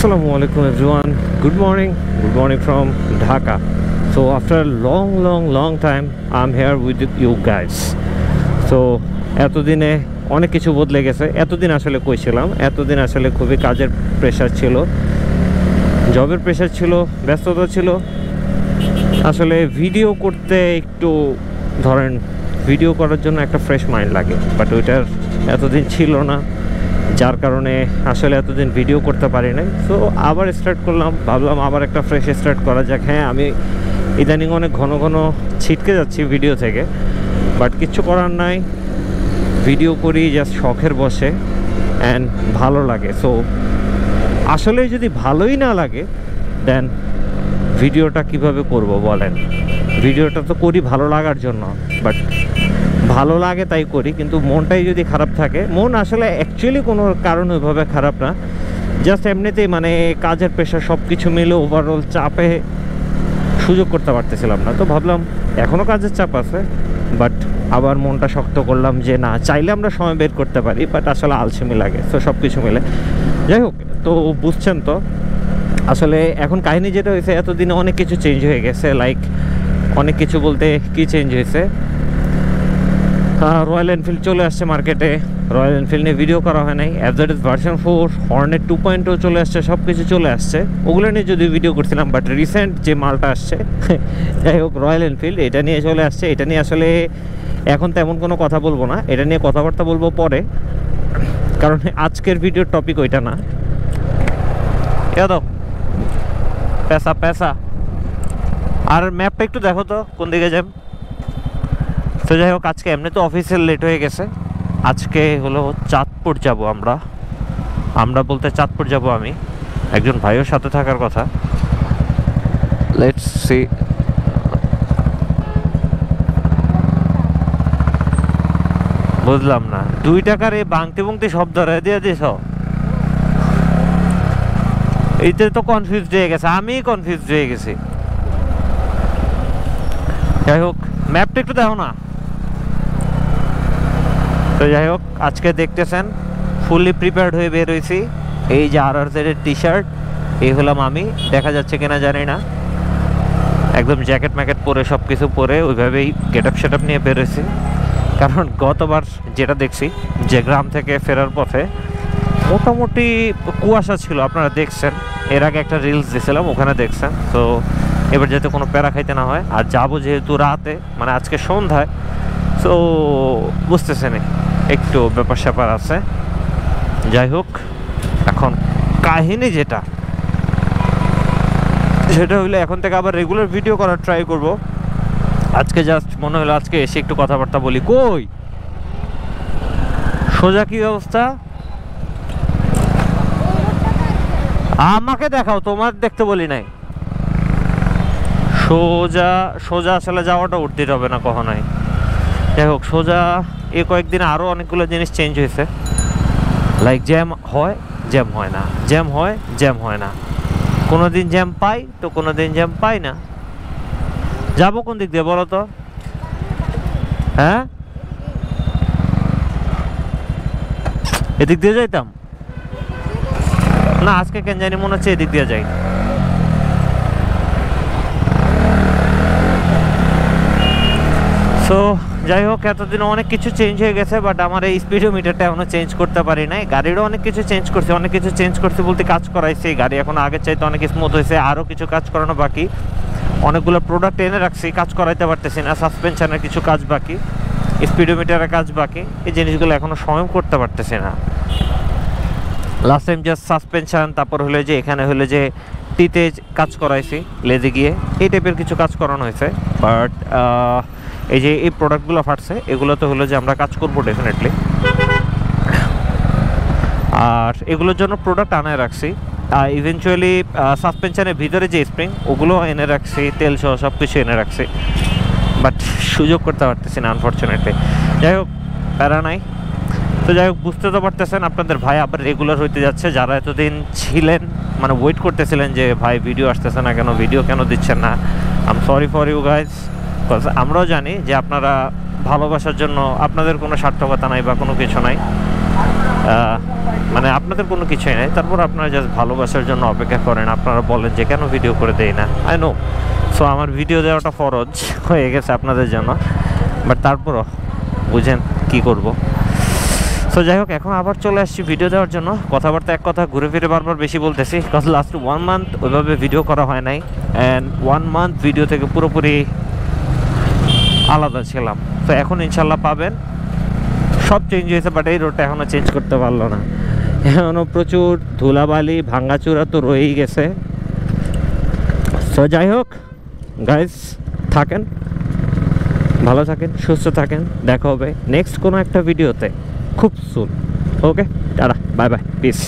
Assalamualaikum everyone. Good morning from Dhaka. So after a long time I'm here with you guys. So এতদিনে অনেক কিছু বদলে গেছে। এতদিন আসলে কই ছিলাম, এতদিন আসলে খুবই কাজের প্রেশার ছিল, জবের প্রেশার ছিল, ব্যস্ততা ছিল। আসলে ভিডিও করতে একটু ধরেন ভিডিও করার জন্য একটা ফ্রেশ মাইন্ড লাগে, বাট ওইটার এতদিন ছিল না, যার কারণে আসলে এতদিন ভিডিও করতে পারি নাই। সো আবার স্টার্ট করলাম, ভাবলাম আবার একটা ফ্রেশ স্টার্ট করা যাক। হ্যাঁ, আমি ইদানিং অনেক ঘন ছিটকে যাচ্ছি ভিডিও থেকে, বাট কিচ্ছু করার নাই, ভিডিও করি জাস্ট শখের বসে অ্যান্ড ভালো লাগে। সো আসলে যদি ভালোই না লাগে দেন ভিডিওটা কিভাবে করব বলেন? ভিডিওটা তো করি ভালো লাগার জন্য, বাট ভালো লাগে তাই করি, কিন্তু মনটাই যদি খারাপ থাকে, মন আসলে অ্যাকচুয়ালি কোনো কারণ ওইভাবে খারাপ না, জাস্ট এমনিতেই মানে কাজের প্রেশার সব কিছু মিলে ওভারঅল চাপে সুযোগ করতে পারতেছিলাম না। তো ভাবলাম এখনও কাজের চাপ আছে, বাট আবার মনটা শক্ত করলাম যে না, চাইলে আমরা সময় বের করতে পারি, বাট আসলে আলসেমি লাগে। তো সব কিছু মিলে যাই হোক, তো বুঝছেন তো আসলে এখন কাহিনী যেটা হয়েছে, এতদিনে অনেক কিছু চেঞ্জ হয়ে গেছে। লাইক অনেক কিছু বলতে কি চেঞ্জ হয়েছে, রয়্যাল এনফিল্ড চলে আসছে মার্কেটে। রয়্যাল এনফিল্ড নিয়ে ভিডিও করা হয় নাই। এফজেডএস ভার্সন 4, হর্নেট 2.0 চলে আসছে, সব কিছু চলে আসছে, ওগুলো নিয়ে যদি ভিডিও করছিলাম। বাট রিসেন্ট যে মালটা আসছে যাই হোক, রয়্যাল এনফিল্ড এটা নিয়ে চলে আসছে। এটা নিয়ে আসলে এখন তেমন কোনো কথা বলবো না, এটা নিয়ে কথাবার্তা বলবো পরে, কারণ আজকের ভিডিওর টপিক ওইটা না। পেশা পেশা আর ম্যাপটা একটু দেখো তো কোন দিকে যাই। তো যাই হোক, আজকে এমনি তো অফিসের লেট হয়ে গেছে। আজকে হলো চাঁদপুর যাব আমরা বলতে চাঁদপুর যাব আমি, একজন ভাইয়ের সাথে থাকার কথা। Let's see. বুঝলাম না, 2 টাকার এই বাংতি সব ধরে দিয়ে দিস, এইতে তো কনফিউজ হয়ে গেছে, আমি কনফিউজ হয়ে গেছি। যাই হোক, ম্যাপটা একটু দেখো না। তো যাই হোক, আজকে দেখতেছেন ফুললি প্রিপেয়ার্ড হয়ে বের হয়েছি। এই যে RRZ এর টি শার্ট, এই হলাম আমি, দেখা যাচ্ছে কিনা জানি না, একদম জ্যাকেট ম্যাকেট পরে সব কিছু পরে ওইভাবেই গেট আপ সেট আপ নিয়ে বের হয়েছি। কারণ গতবার যেটা দেখছি যে গ্রাম থেকে ফেরার পথে মোটামুটি কুয়াশা ছিল, আপনারা দেখছেন, এর আগে একটা রিলস দিয়েছিলাম, ওখানে দেখছেন। তো এবার যাতে কোনো প্যারা খাইতে না হয়, আর যাবো যেহেতু রাতে, মানে আজকে সন্ধ্যায়, তো বুঝতেছেন একটু ব্যাপার স্যাপার আছে। যাই হোক, এখন কাহিনী যেটা হইলো, এখন থেকে আবার রেগুলার ভিডিও করার ট্রাই করব। আজকে জাস্ট মনে হলো আজকে এসে একটু কথাবার্তা বলি। কই সোজা কি অবস্থা? আমাকে দেখাও, তোমার দেখতে বলি নাই। সোজা আসলে যাওয়াটা উঠতে হবে না কখনোই। যাই হোক, সোজা এই কয়েকদিন আরও অনেকগুলো জিনিস চেঞ্জ হয়েছে। লাইক জ্যাম হয়, জ্যাম হয় না, জ্যাম হয়, জ্যাম হয় না, কোনো দিন জ্যাম পাই তো কোনো দিন জ্যাম পাই না। যাবো কোন দিক দিয়ে বলো তো? হ্যাঁ, এদিক দিয়ে যাইতাম না, আজকে কেন জানি মনে হচ্ছে এদিক দিয়ে যাই। সো যাই হোক, এতদিন অনেক কিছু চেঞ্জ হয়ে গেছে, বাট আমার এই স্পিডোমিটারটা এখনও চেঞ্জ করতে পারি নাই। গাড়িরও অনেক কিছু চেঞ্জ করছে বলতে কাজ করাইছে, গাড়ি এখন আগের চাইতে অনেক স্মুথ হয়েছে, আরও কিছু কাজ করানো বাকি, অনেকগুলো প্রোডাক্ট এনে রাখছি, কাজ করাইতে পারতেছি না। সাসপেনশনের কিছু কাজ বাকি, স্পিডোমিটারের কাজ বাকি, এই জিনিসগুলো এখনও সময় করতে পারতেছি না। লাস্ট টাইম জাস্ট সাসপেনশন, তারপর হলো যে এখানে হলো যে টিতে কাজ করাইছি লেজে গিয়ে, এই টাইপের কিছু কাজ করানো হয়েছে। বাট এই যে এই প্রোডাক্টগুলো ফাটছে, এগুলো তো হলো যে আমরা কাজ করবো ডেফিনেটলি, আর এগুলোর জন্য প্রোডাক্ট আনায় রাখছি। ইভেনচুয়ালি সাসপেনশনের ভিতরে যে স্প্রিং, ওগুলো এনে রাখছি, তেল সহ সব কিছু এনে রাখছি, বাট সুযোগ করতে পারতেছি না আনফর্চুনেটলি। যাই হোক, প্যারা নাই। তো যাই হোক, বুঝতে তো পারতেছেন আপনাদের ভাই আবার রেগুলার হইতে যাচ্ছে। যারা এতদিন ছিলেন, মানে ওয়েট করতেছিলেন যে ভাই ভিডিও আসতেছে না কেন, ভিডিও কেন দিচ্ছেন না, I am sorry for you guys. আমরাও জানি যে আপনারা ভালোবাসার জন্য আপনাদের কোনো সার্থকতা নাই বা কোনো কিছু নাই, মানে আপনাদের কোনো কিছুই নাই, তারপর আপনারা জাস্ট ভালোবাসার জন্য অপেক্ষা করেন। আপনারা বলেন যে কেন ভিডিও করে দেই না, আই নো। সো আমার ভিডিও দেওয়াটা ফরজ হয়ে গেছে আপনাদের জন্য, বাট তারপরও বুঝেন কি করব। সো যাই হোক, এখন আবার চলে আসছি ভিডিও দেওয়ার জন্য। কথাবার্তা এক কথা ঘুরে ফিরে বারবার বেশি বলতেছি, কারণ লাস্ট 1 মান্থ ওইভাবে ভিডিও করা হয় নাই, অ্যান্ড 1 মান্থ ভিডিও থেকে পুরোপুরি আলাদা ছিলাম। তো এখন ইনশাল্লাহ পাবেন, সব চেঞ্জ হয়েছে, বাট এই রোডটা এখনও চেঞ্জ করতে পারলো না। এখনও প্রচুর ধুলাবালি ভাঙ্গাচুরা তো রয়েই গেছে। সো যাই হোক গাইজ, থাকেন ভালো, থাকেন সুস্থ থাকেন, দেখা হবে নেক্সট কোনো একটা ভিডিওতে খুব সুন। ওকে, টাটা, বাই বাই, পিস।